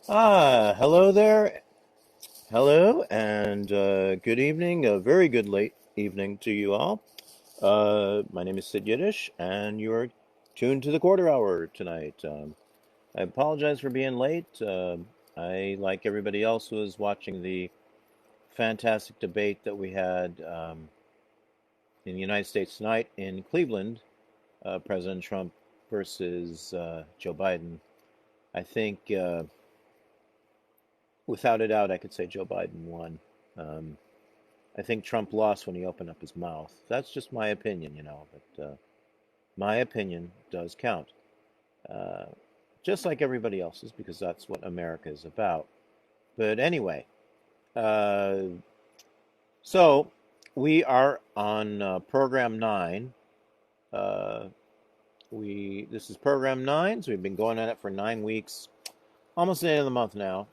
Hello there. Hello, and good evening. A very good late evening to you all. My name is Sid Yiddish, and you are tuned to the quarter hour tonight. I apologize for being late. I, like everybody else, was watching the fantastic debate that we had in the United States tonight in Cleveland, President Trump versus Joe Biden. I think, without a doubt, I could say Joe Biden won. Um, I think Trump lost when he opened up his mouth. That's just my opinion, but my opinion does count. Uh, just like everybody else's, because that's what America is about. But anyway, uh, so we are on program 9. Uh, this is program 9, so we've been going at it for 9 weeks, almost the end of the month now,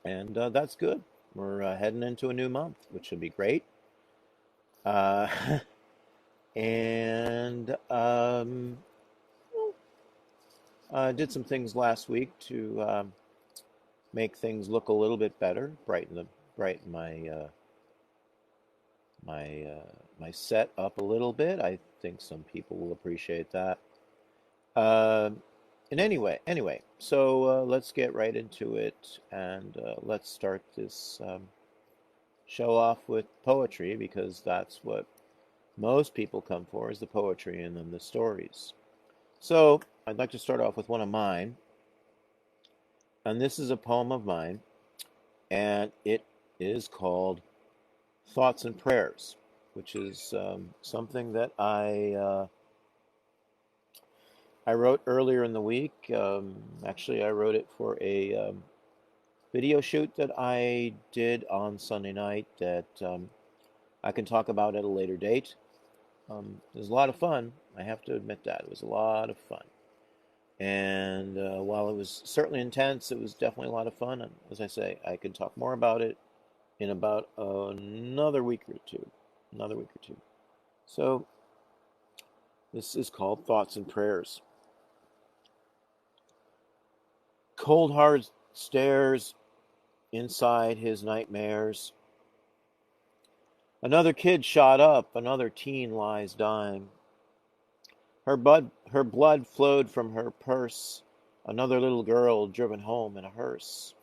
and that's good. We're heading into a new month, which should be great. Uh, and I did some things last week to make things look a little bit better, brighten my set up a little bit. I think some people will appreciate that. Uh, and anyway, so let's get right into it, and let's start this show off with poetry, because that's what most people come for, is the poetry and then the stories. So I'd like to start off with one of mine, and this is a poem of mine, and it is called Thoughts and Prayers, which is something that I wrote earlier in the week. Actually, I wrote it for a video shoot that I did on Sunday night that I can talk about at a later date. It was a lot of fun. I have to admit that. It was a lot of fun. And while it was certainly intense, it was definitely a lot of fun. And as I say, I can talk more about it in about another week or two. Another week or two. So this is called Thoughts and Prayers. Cold hard stares inside his nightmares. Another kid shot up, another teen lies dying. Her blood flowed from her purse, another little girl driven home in a hearse.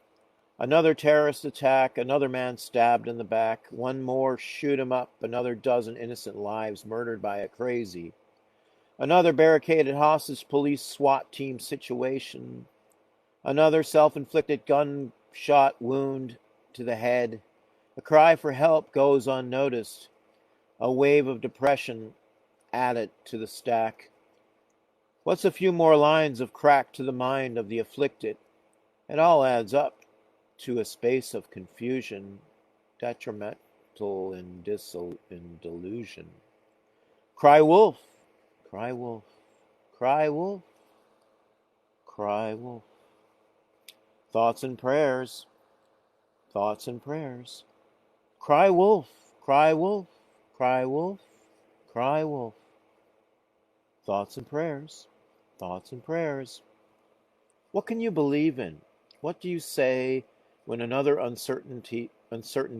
Another terrorist attack, another man stabbed in the back, one more shoot 'em up, another dozen innocent lives murdered by a crazy. Another barricaded hostage police SWAT team situation. Another self-inflicted gunshot wound to the head. A cry for help goes unnoticed. A wave of depression added to the stack. What's a few more lines of crack to the mind of the afflicted? It all adds up to a space of confusion, detrimental and delusion. Cry wolf, cry wolf, cry wolf, cry wolf. Thoughts and prayers, thoughts and prayers. Cry wolf, cry wolf, cry wolf, cry wolf. Thoughts and prayers, thoughts and prayers. What can you believe in? What do you say when another uncertain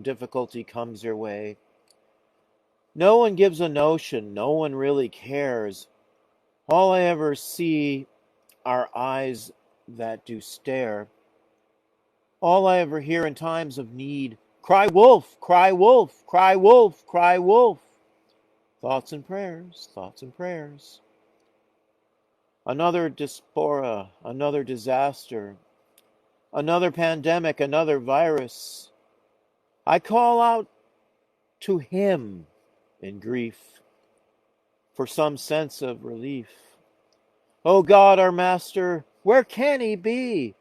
difficulty comes your way? No one gives a notion, no one really cares. All I ever see are eyes that do stare. All I ever hear in times of need, cry wolf, cry wolf, cry wolf, cry wolf. Thoughts and prayers, thoughts and prayers. Another diaspora, another disaster, another pandemic, another virus. I call out to him in grief for some sense of relief. O God, our Master, where can he be?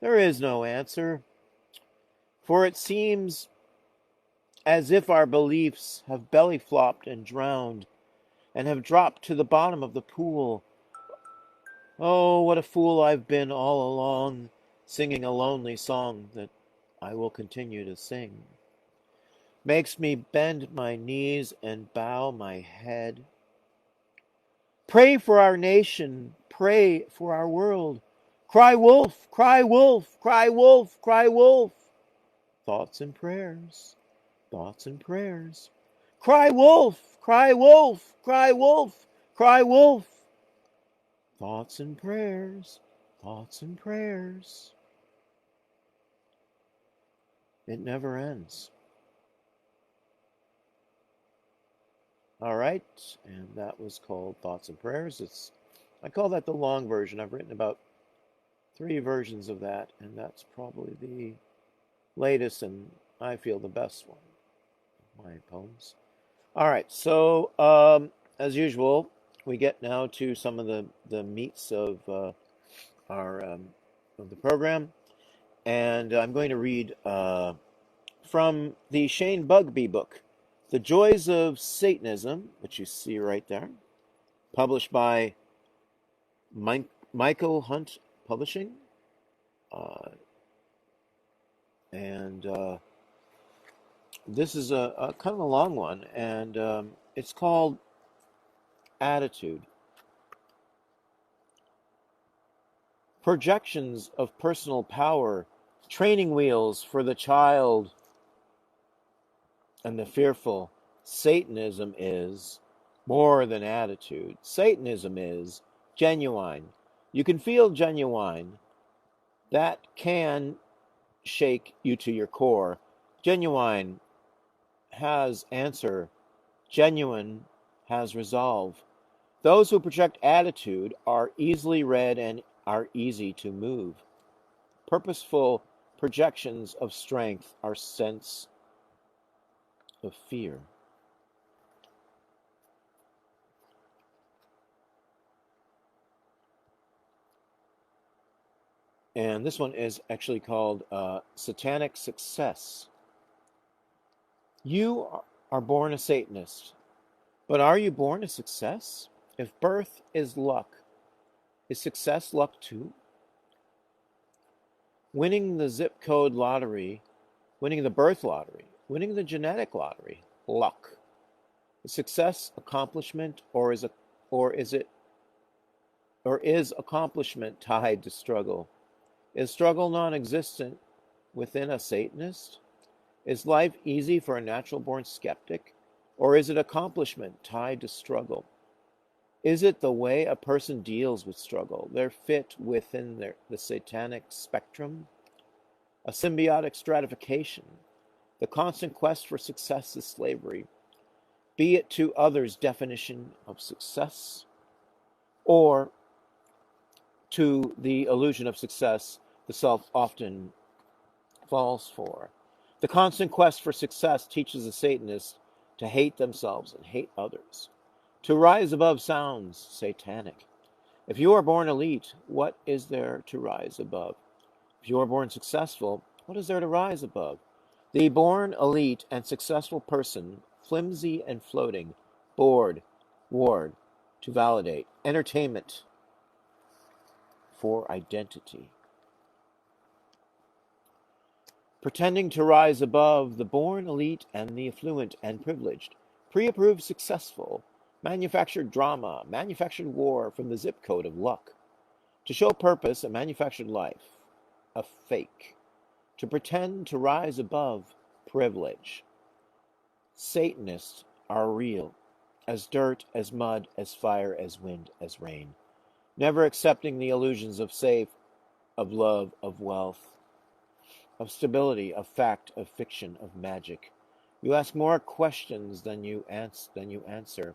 There is no answer, for it seems as if our beliefs have belly flopped and drowned, and have dropped to the bottom of the pool. Oh, what a fool I've been all along, singing a lonely song that I will continue to sing. Makes me bend my knees and bow my head. Pray for our nation, pray for our world. Cry wolf, cry wolf, cry wolf, cry wolf. Thoughts and prayers, thoughts and prayers. Cry wolf, cry wolf, cry wolf, cry wolf. Thoughts and prayers, thoughts and prayers. It never ends. All right, and that was called Thoughts and Prayers. I call that the long version. I've written about 3 versions of that, and that's probably the latest and I feel the best one of my poems. All right, so as usual, we get now to some of the meats of our of the program, and I'm going to read from the Shane Bugbee book, The Joys of Satanism, which you see right there, published by Michael Hunt Publishing, and this is a kind of a long one, and it's called Attitude. Projections of personal power, training wheels for the child and the fearful. Satanism is more than attitude. Satanism is genuine. You can feel genuine. That can shake you to your core. Genuine has answer. Genuine has resolve. Those who project attitude are easily read and are easy to move. Purposeful projections of strength are sense of fear. And this one is actually called Satanic Success. You are born a Satanist, but are you born a success? If birth is luck, is success luck too? Winning the zip code lottery, winning the birth lottery, winning the genetic lottery, luck. Is success accomplishment, or is accomplishment tied to struggle? Is struggle non-existent within a Satanist? Is life easy for a natural-born skeptic, or is it accomplishment tied to struggle? Is it the way a person deals with struggle, their fit within the satanic spectrum? A symbiotic stratification, the constant quest for success is slavery, be it to others' definition of success, or to the illusion of success the self often falls for. The constant quest for success teaches the Satanists to hate themselves and hate others. To rise above sounds satanic. If you are born elite, what is there to rise above? If you are born successful, what is there to rise above? The born elite and successful person, flimsy and floating, bored, ward, to validate, entertainment for identity. Pretending to rise above the born elite and the affluent and privileged, pre-approved successful, manufactured drama, manufactured war from the zip code of luck. To show purpose, a manufactured life, a fake. To pretend to rise above privilege. Satanists are real, as dirt, as mud, as fire, as wind, as rain. Never accepting the illusions of safe, of love, of wealth, of stability, of fact, of fiction, of magic. You ask more questions than you answer.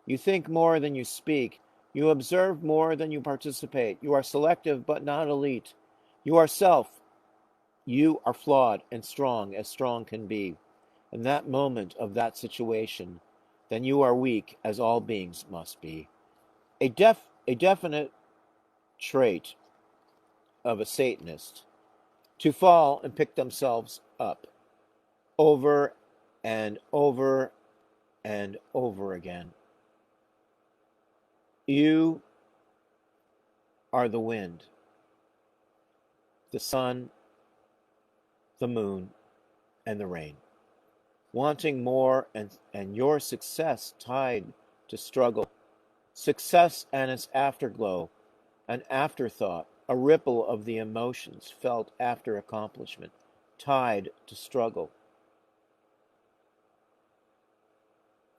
You think more than you speak. You observe more than you participate. You are selective but not elite. You are self. You are flawed and strong as strong can be. In that moment of that situation, then you are weak as all beings must be. A definite trait of a Satanist to fall and pick themselves up over and over and over again. You are the wind, the sun, the moon, and the rain. Wanting more and your success tied to struggle. Success and its afterglow, an afterthought, a ripple of the emotions felt after accomplishment, tied to struggle.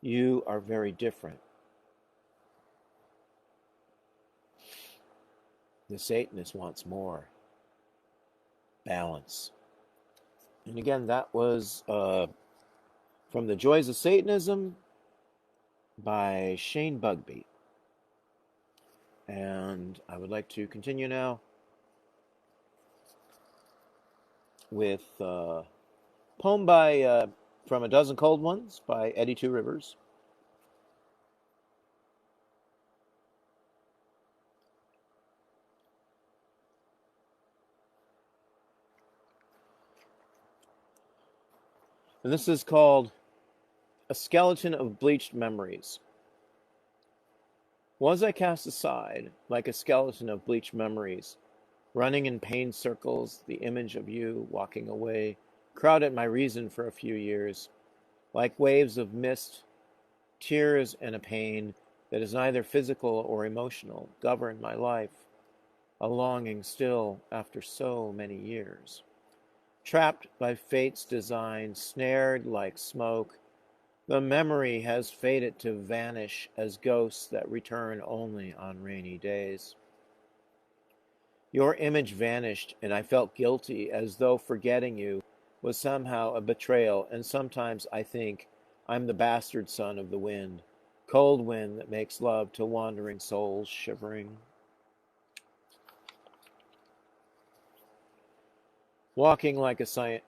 You are very different. The Satanist wants more balance. And again, that was from The Joys of Satanism by Shane Bugbee. And I would like to continue now with a poem by From A Dozen Cold Ones by Eddie Two Rivers. And this is called A Skeleton of Bleached Memories. Was I cast aside like a skeleton of bleached memories, running in pain circles, the image of you walking away, crowded my reason for a few years, like waves of mist, tears and a pain that is neither physical or emotional, govern my life, a longing still after so many years. Trapped by fate's design, snared like smoke, the memory has faded to vanish as ghosts that return only on rainy days. Your image vanished, and I felt guilty, as though forgetting you was somehow a betrayal, and sometimes I think I'm the bastard son of the wind, cold wind that makes love to wandering souls shivering. Walking like a silent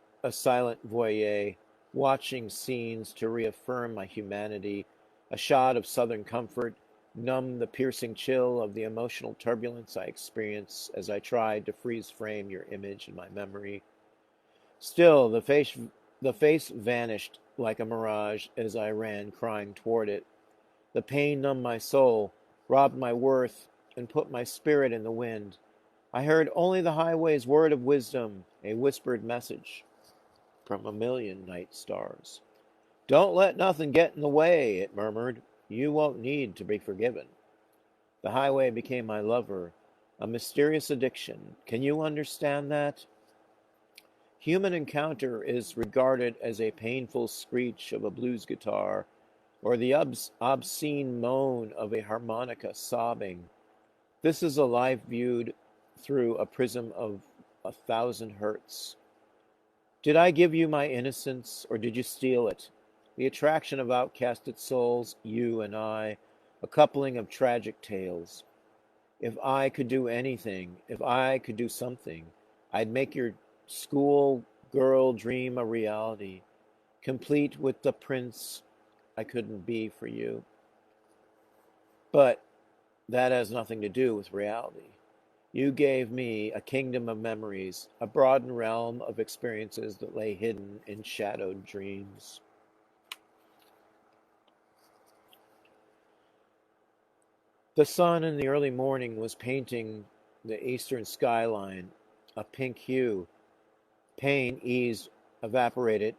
voyeur, watching scenes to reaffirm my humanity, a shot of southern comfort, numb the piercing chill of the emotional turbulence I experienced as I tried to freeze frame your image in my memory. Still, the face vanished like a mirage as I ran crying toward it. The pain numbed my soul, robbed my worth, and put my spirit in the wind. I heard only the highway's word of wisdom, a whispered message from a million night stars. Don't let nothing get in the way, it murmured. You won't need to be forgiven. The highway became my lover, a mysterious addiction. Can you understand that? Human encounter is regarded as a painful screech of a blues guitar, or the obscene moan of a harmonica sobbing. This is a life viewed through a prism of 1,000 hertz. Did I give you my innocence, or did you steal it? The attraction of outcasted souls, you and I, a coupling of tragic tales. If I could do anything, if I could do something, I'd make your school girl dream a reality, complete with the prince I couldn't be for you. But that has nothing to do with reality. You gave me a kingdom of memories, a broadened realm of experiences that lay hidden in shadowed dreams. The sun in the early morning was painting the eastern skyline a pink hue. Pain eased, evaporated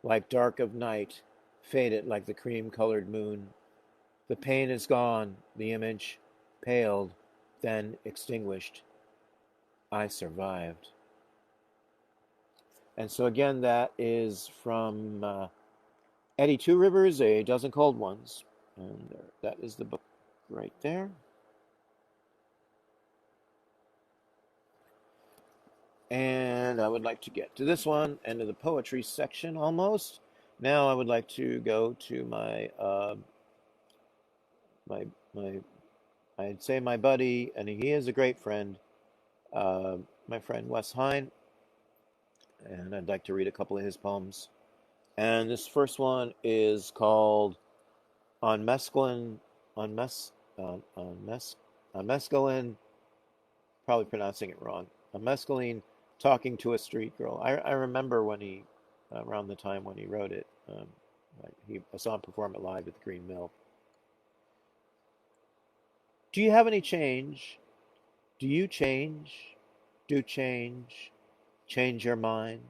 like dark of night, faded like the cream-colored moon. The pain is gone, the image paled, then extinguished. I survived. And so again, that is from Eddie Two Rivers, A Dozen Cold Ones. And that is the book right there. And I would like to get to this one, end of the poetry section almost. Now I would like to go to my I'd say my buddy, and he is a great friend, my friend Wes Heine, and I'd like to read a couple of his poems. And this first one is called On Mescaline, on Mescaline, probably pronouncing it wrong. On Mescaline, talking to a street girl. I remember when he, around the time when he wrote it, I saw him perform it live at the Green Mill. Do you have any change? Do you change? Do change? Change your mind?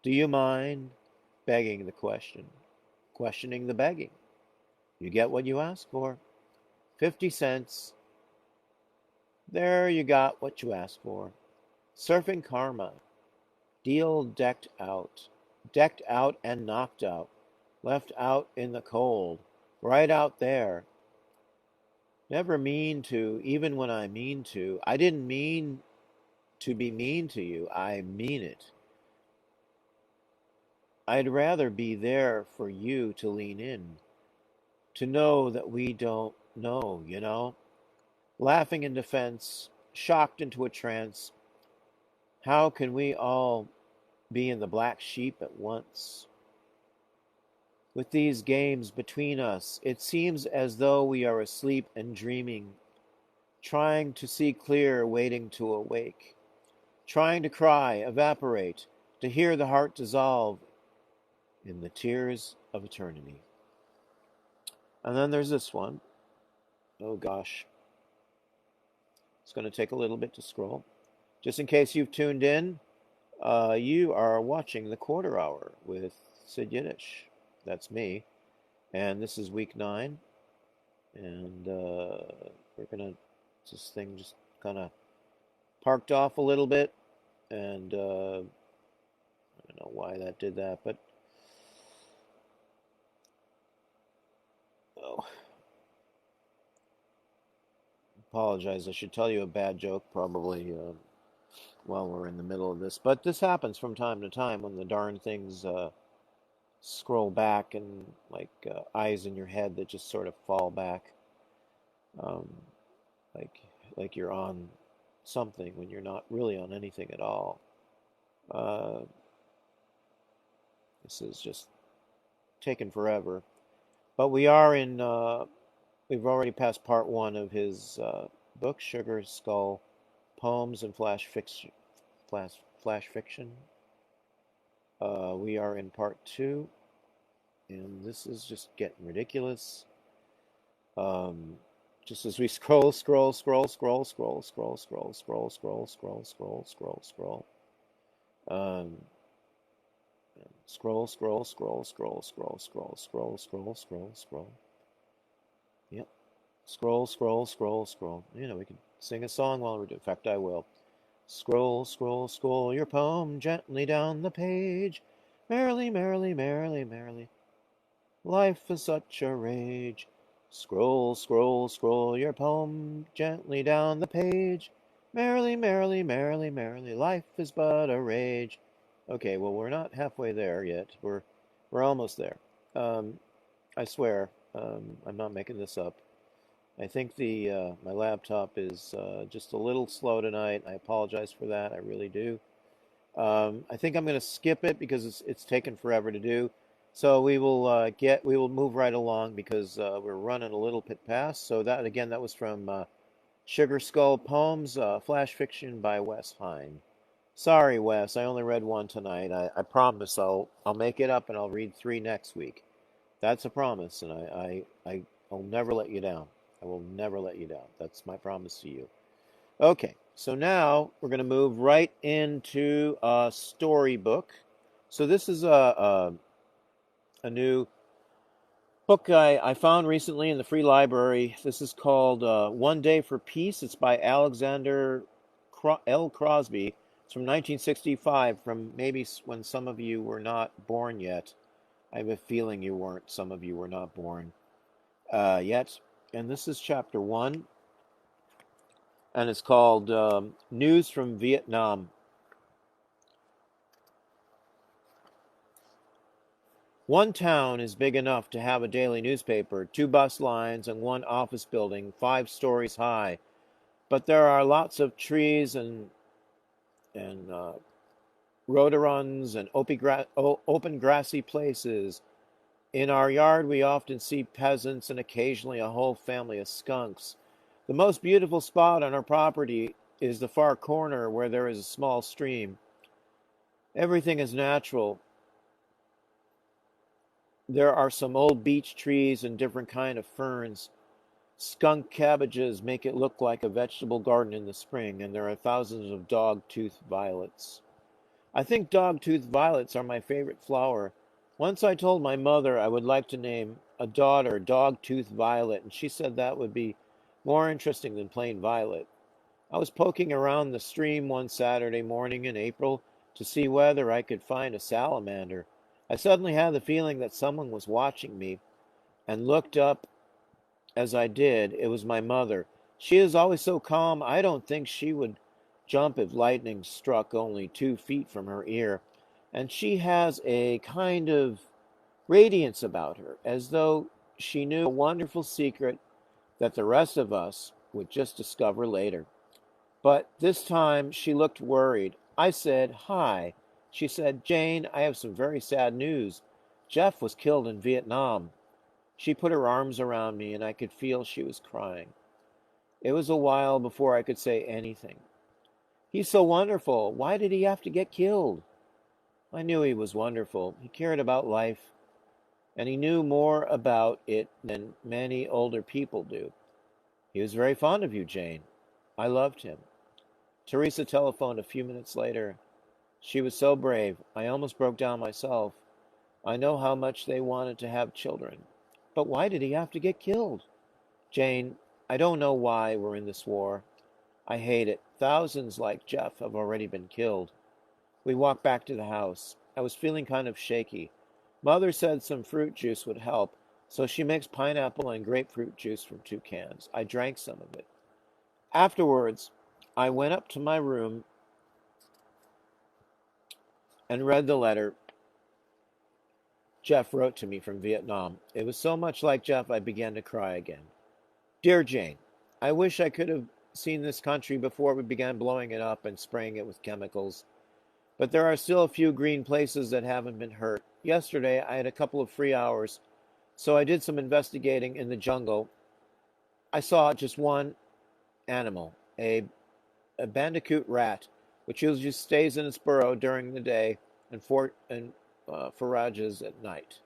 Do you mind? Begging the question. Questioning the begging. You get what you ask for. 50 cents. There you got what you asked for. Surfing karma. Deal decked out and knocked out, left out in the cold, right out there. Never mean to, even when I mean to. I didn't mean to be mean to you. I mean it. I'd rather be there for you to lean in, to know that we don't know, you know? Laughing in defense, shocked into a trance. How can we all be in the black sheep at once? With these games between us, it seems as though we are asleep and dreaming, trying to see clear, waiting to awake, trying to cry, evaporate, to hear the heart dissolve in the tears of eternity. And then there's this one. Oh gosh. It's going to take a little bit to scroll. Just in case you've tuned in, you are watching The Quarter Hour with Sid Yiddish. That's me. And this is week 9. And we're going to, this thing just kind of parked off a little bit. And I don't know why that did that, but oh, apologize. I should tell you a bad joke probably while we're in the middle of this. But this happens from time to time when the darn things scroll back and like eyes in your head that just sort of fall back, um, like you're on something when you're not really on anything at all. This is just taken forever. But we are in, we've already passed part 1 of his book, Sugar Skull, Poems and Flash Fiction. Flash Fiction. We are in part 2, and this is just getting ridiculous. Just as we scroll, scroll, scroll, scroll, scroll, scroll, scroll, scroll, scroll, scroll, scroll, scroll, scroll. Scroll, scroll, scroll, scroll, scroll, scroll, scroll, scroll, scroll, scroll. Yep. Scroll, scroll, scroll, scroll. You know, we can sing a song while we're doing. In fact, I will. Scroll, scroll, scroll your poem gently down the page. Merrily, merrily, merrily, merrily. Life is such a rage. Scroll, scroll, scroll your poem gently down the page. Merrily, merrily, merrily, merrily. Life is but a rage. Okay, well, we're not halfway there yet. We're almost there. I swear, I'm not making this up. I think the my laptop is just a little slow tonight. I apologize for that. I really do. I think I'm going to skip it because it's taken forever to do. So we will move right along because we're running a little bit past. So that again, that was from Sugar Skull Poems, Flash Fiction by Wes Heine. Sorry, Wes, I only read 1 tonight. I promise I'll make it up and I'll read 3 next week. That's a promise, and I'll never let you down. I will never let you down. That's my promise to you. Okay, so now we're going to move right into a storybook. So this is a new book I found recently in the free library. This is called One Day for Peace. It's by Alexander L. Crosby. It's from 1965, from maybe when some of you were not born yet. I have a feeling you weren't. Some of you were not born yet. And this is chapter 1. And it's called News from Vietnam. One town is big enough to have a daily newspaper, 2 bus lines, and 1 office building, 5 stories high. But there are lots of trees and rhododendrons and open grassy places. In our yard, we often see peasants and occasionally a whole family of skunks. The most beautiful spot on our property is the far corner where there is a small stream. Everything is natural. There are some old beech trees and different kind of ferns. Skunk cabbages make it look like a vegetable garden in the spring, and there are thousands of dog-tooth violets. I think dog-tooth violets are my favorite flower. Once I told my mother I would like to name a daughter Dog-tooth Violet, and she said that would be more interesting than plain violet. I was poking around the stream one Saturday morning in April to see whether I could find a salamander. I suddenly had the feeling that someone was watching me and looked up as I did. It was my mother. She is always so calm. I don't think she would jump if lightning struck only 2 feet from her ear. And she has a kind of radiance about her, as though she knew a wonderful secret that the rest of us would just discover later. But this time she looked worried. I said, "Hi." She said, "Jane, I have some very sad news. Jeff was killed in Vietnam." She put her arms around me, and I could feel she was crying. It was a while before I could say anything. "He's so wonderful. Why did he have to get killed?" I knew he was wonderful. He cared about life, and he knew more about it than many older people do. He was very fond of you, Jane. I loved him. Teresa telephoned a few minutes later. She was so brave. I almost broke down myself. I know how much they wanted to have children. But why did he have to get killed? Jane, I don't know why we're in this war. I hate it. Thousands like Jeff have already been killed. We walked back to the house. I was feeling kind of shaky. Mother said some fruit juice would help, so she makes pineapple and grapefruit juice from 2 cans. I drank some of it. Afterwards, I went up to my room and read the letter Jeff wrote to me from Vietnam. It was so much like Jeff, I began to cry again. Dear Jane, I wish I could have seen this country before we began blowing it up and spraying it with chemicals. But there are still a few green places that haven't been hurt. Yesterday, I had a couple of free hours, so I did some investigating in the jungle. I saw just one animal, a bandicoot rat, which usually stays in its burrow during the day and forages at night.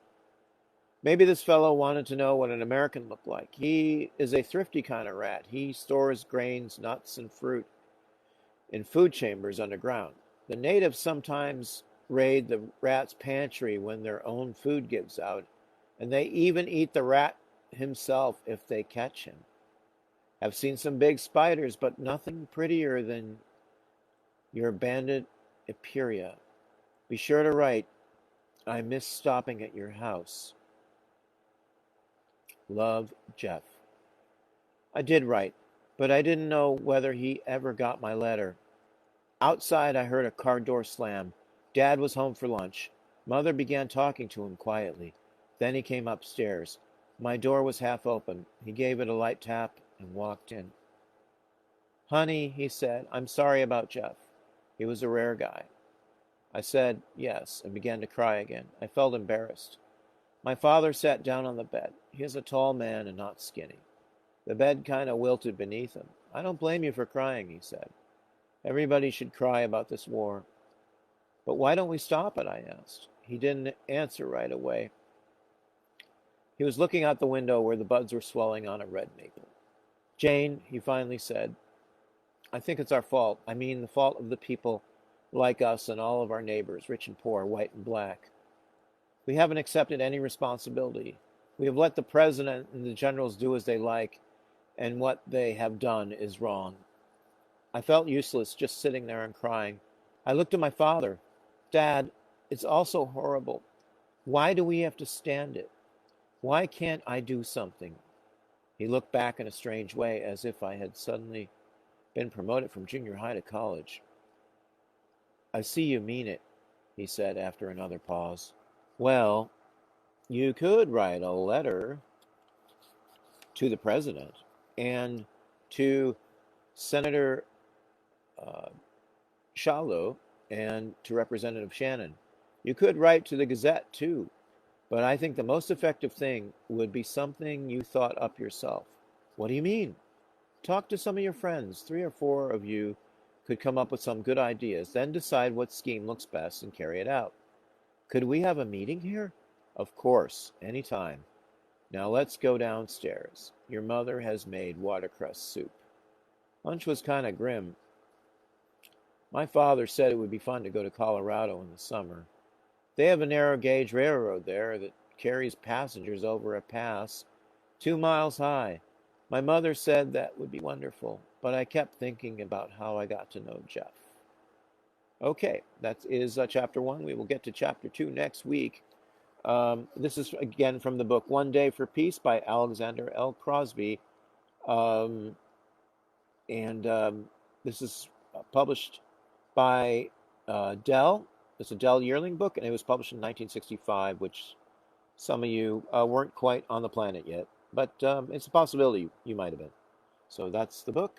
Maybe this fellow wanted to know what an American looked like. He is a thrifty kind of rat. He stores grains, nuts, and fruit in food chambers underground. The natives sometimes raid the rat's pantry when their own food gives out, and they even eat the rat himself if they catch him. I've seen some big spiders, but nothing prettier than your banded Epeira. Be sure to write. I miss stopping at your house. Love, Jeff. I did write, but I didn't know whether he ever got my letter. Outside, I heard a car door slam. Dad was home for lunch. Mother began talking to him quietly. Then he came upstairs. My door was half open. He gave it a light tap and walked in. Honey, he said, I'm sorry about Jeff. He was a rare guy. I said yes and began to cry again. I felt embarrassed. My father sat down on the bed. He is a tall man and not skinny. The bed kind of wilted beneath him. I don't blame you for crying, he said. Everybody should cry about this war. But why don't we stop it, I asked. He didn't answer right away. He was looking out the window where the buds were swelling on a red maple. Jane, he finally said, I think it's our fault. I mean, the fault of the people like us and all of our neighbors, rich and poor, white and black. We haven't accepted any responsibility. We have let the president and the generals do as they like, and what they have done is wrong. I felt useless just sitting there and crying. I looked at my father. Dad, it's all so horrible. Why do we have to stand it? Why can't I do something? He looked back in a strange way, as if I had suddenly been promoted from junior high to college. I see you mean it, he said after another pause. Well, you could write a letter to the president and to Senator Shallow and to Representative Shannon. You could write to the Gazette, too, but I think the most effective thing would be something you thought up yourself. What do you mean? Talk to some of your friends. 3 or 4 of you could come up with some good ideas, then decide what scheme looks best and carry it out. Could we have a meeting here? Of course, any time. Now let's go downstairs. Your mother has made watercress soup. Lunch was kind of grim. My father said it would be fun to go to Colorado in the summer. They have a narrow gauge railroad there that carries passengers over a pass 2 miles high. My mother said that would be wonderful, but I kept thinking about how I got to know Jeff. Okay, that is chapter 1. We will get to chapter 2 next week. This is again from the book One Day for Peace by Alexander L. Crosby. Um, and this is published by Dell. It's a Dell Yearling book, and it was published in 1965, which some of you weren't quite on the planet yet, but it's a possibility you might have been. So that's the book.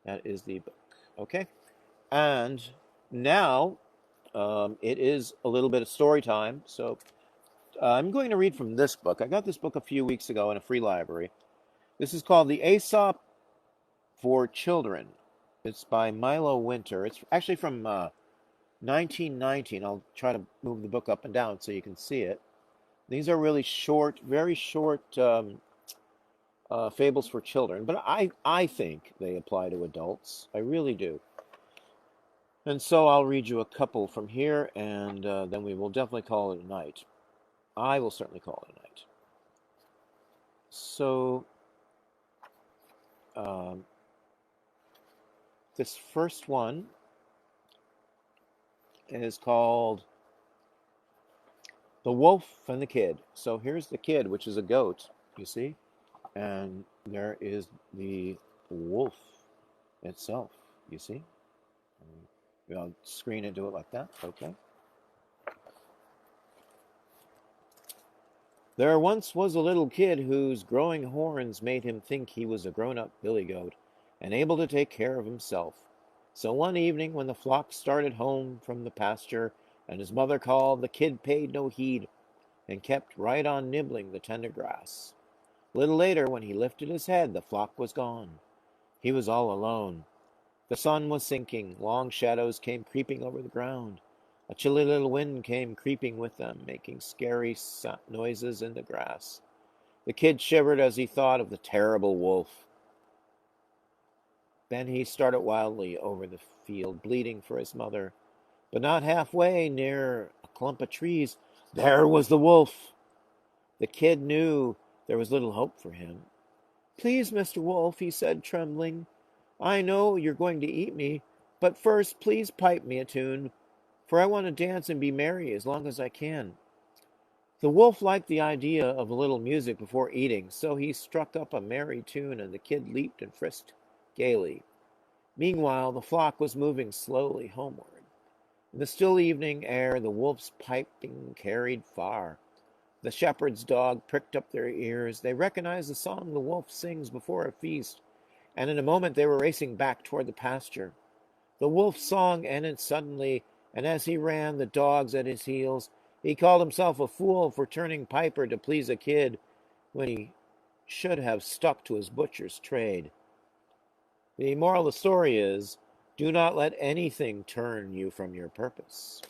That is the book. Okay? And now it is a little bit of story time. So I'm going to read from this book. I got this book a few weeks ago in a free library. This is called The Aesop for Children. It's by Milo Winter. It's actually from 1919. I'll try to move the book up and down so you can see it. These are really short, very short fables for children, but I think they apply to adults. I really do. And so I'll read you a couple from here, and then we will definitely call it a night. I will certainly call it a night. So this first one is called The Wolf and the Kid. So here's the kid, which is a goat, you see? And there is the wolf itself, you see? I'll screen and do it like that, okay? There once was a little kid whose growing horns made him think he was a grown-up billy goat and able to take care of himself. So one evening when the flock started home from the pasture and his mother called, the kid paid no heed and kept right on nibbling the tender grass. A little later, when he lifted his head, the flock was gone. He was all alone. The sun was sinking. Long shadows came creeping over the ground. A chilly little wind came creeping with them, making scary noises in the grass. The kid shivered as he thought of the terrible wolf. Then he started wildly over the field, bleating for his mother. But not halfway, near a clump of trees, there was the wolf. The kid knew there was little hope for him. "Please, Mr. Wolf," he said, trembling, "I know you're going to eat me, but first please pipe me a tune, for I want to dance and be merry as long as I can." The wolf liked the idea of a little music before eating, so he struck up a merry tune, and the kid leaped and frisked gaily. Meanwhile, the flock was moving slowly homeward. In the still evening air, the wolf's piping carried far. The shepherd's dog pricked up their ears. They recognized the song the wolf sings before a feast, and in a moment they were racing back toward the pasture. The wolf's song ended suddenly, and as he ran, the dogs at his heels. He called himself a fool for turning piper to please a kid, when he should have stuck to his butcher's trade. The moral of the story is, do not let anything turn you from your purpose.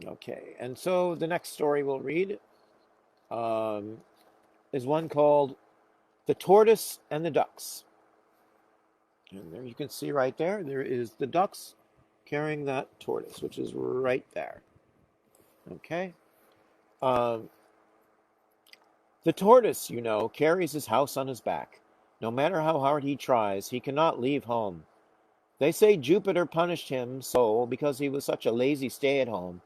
Okay, and so the next story we'll read is one called The Tortoise and the Ducks. And there you can see right there is the ducks carrying that tortoise, which is right there. Okay. The tortoise, you know, carries his house on his back. No matter how hard he tries, he cannot leave home. They say Jupiter punished him so because he was such a lazy stay-at-home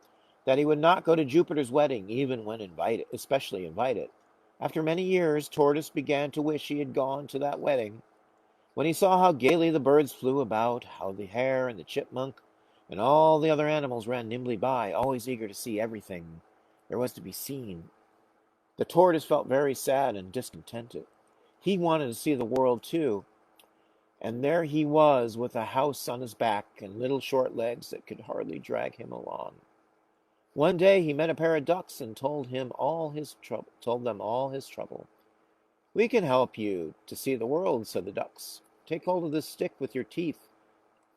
that he would not go to Jupiter's wedding even when invited, especially invited. After many years, Tortoise began to wish he had gone to that wedding. When he saw how gaily the birds flew about, how the hare and the chipmunk and all the other animals ran nimbly by, always eager to see everything there was to be seen, the tortoise felt very sad and discontented. He wanted to see the world too, and there he was with a house on his back and little short legs that could hardly drag him along. One day he met a pair of ducks and told them all his trouble. "We can help you to see the world," said the ducks. "Take hold of this stick with your teeth,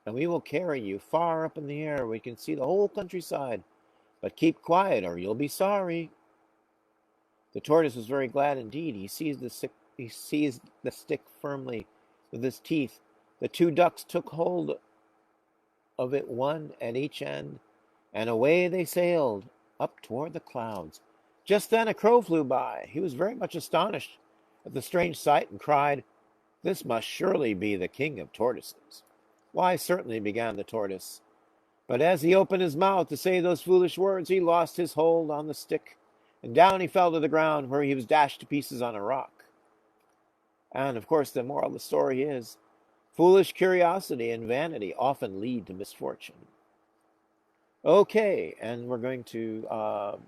and we will carry you far up in the air where you can see the whole countryside. But keep quiet or you'll be sorry." The tortoise was very glad indeed. He seized the stick firmly with his teeth. The two ducks took hold of it, one at each end, and away they sailed up toward the clouds. Just then a crow flew by. He was very much astonished, at the strange sight and cried, "This must surely be the king of tortoises." "Why, certainly," began the tortoise. But as he opened his mouth to say those foolish words, he lost his hold on the stick, and down he fell to the ground, where he was dashed to pieces on a rock. And, of course, the moral of the story is, foolish curiosity and vanity often lead to misfortune. Okay, and we're going to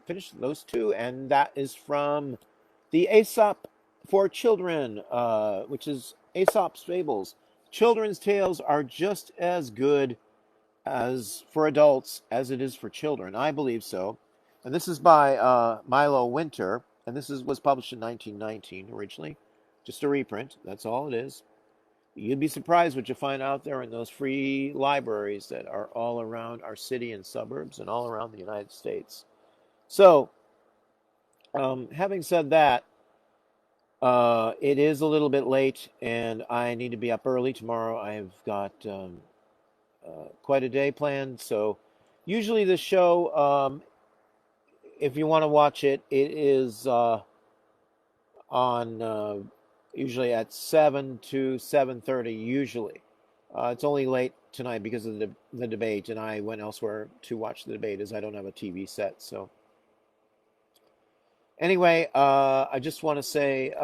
finish those two, and that is from the Aesop for Children, which is Aesop's Fables. Children's tales are just as good as for adults as it is for children. I believe so. And this is by Milo Winter, and this was published in 1919 originally. Just a reprint. That's all it is. You'd be surprised what you find out there in those free libraries that are all around our city and suburbs and all around the United States. So, having said that, it is a little bit late, and I need to be up early tomorrow. I've got quite a day planned. So, usually the show, if you want to watch it, it is on usually at 7 to 7:30. Usually, it's only late tonight because of the debate, and I went elsewhere to watch the debate as I don't have a TV set. So. Anyway, I just want to say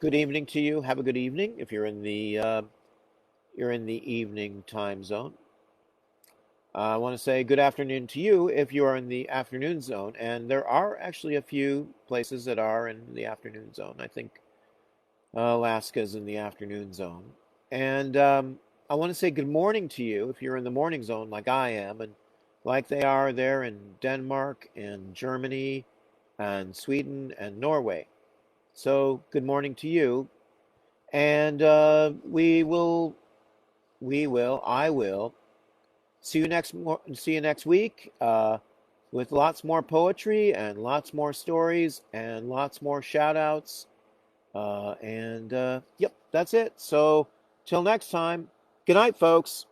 good evening to you. Have a good evening if you're in the evening time zone. I want to say good afternoon to you if you are in the afternoon zone, and there are actually a few places that are in the afternoon zone. I think Alaska's in the afternoon zone, and I want to say good morning to you if you're in the morning zone, like I am, and like they are there in Denmark and Germany and Sweden and Norway. So good morning to you, and I will see you next week with lots more poetry and lots more stories and lots more shout outs. Yep, that's it. So till next time, good night, folks.